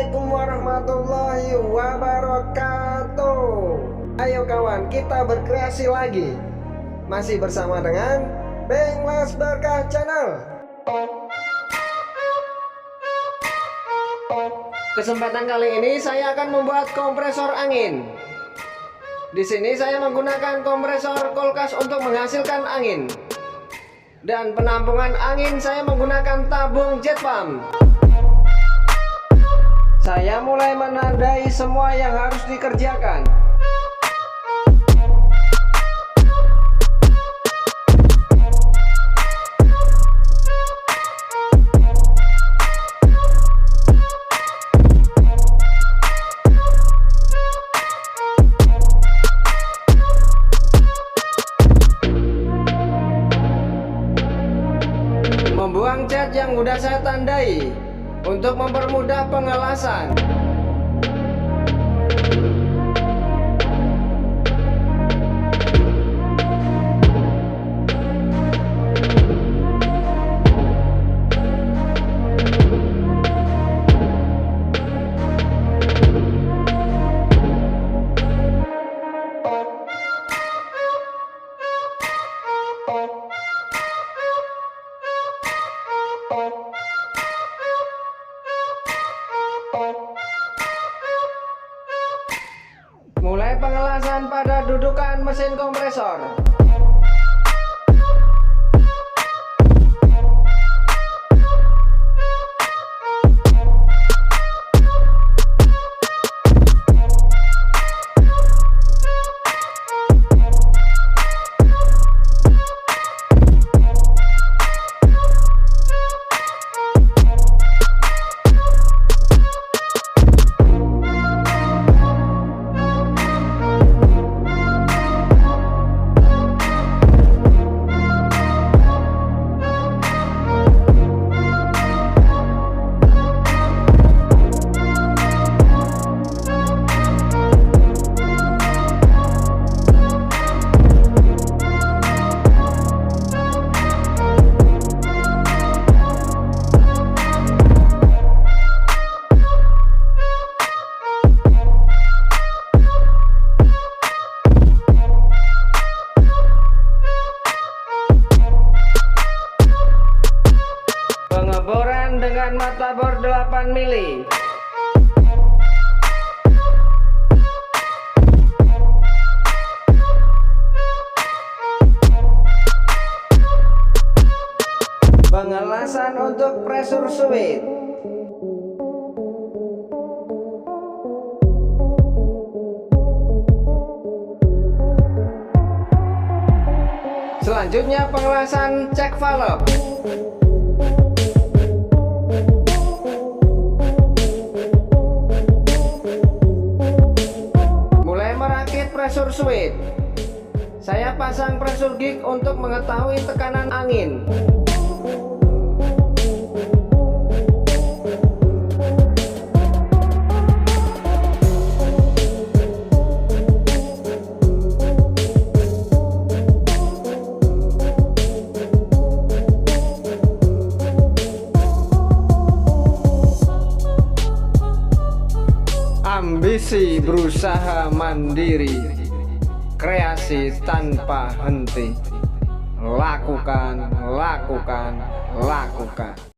Assalamualaikum warahmatullahi wabarakatuh. Ayo kawan, kita berkreasi lagi. Masih bersama dengan Benglas Berkah Channel. Kesempatan kali ini saya akan membuat kompresor angin. Di sini saya menggunakan kompresor kulkas untuk menghasilkan angin. Dan penampungan angin saya menggunakan tabung jet pump. Saya mulai menandai semua yang harus dikerjakan. Membuang cat yang sudah saya tandai untuk mempermudah pengelasan. Mulai pengelasan pada dudukan mesin kompresor. Pengeboran dengan mata bor 8 mili. Pengelasan untuk pressure switch. Selanjutnya pengelasan cek valve. Pressure switch. Saya pasang pressure gauge untuk mengetahui tekanan angin. Ambisi berusaha mandiri, kreasi tanpa henti. Lakukan, lakukan, lakukan.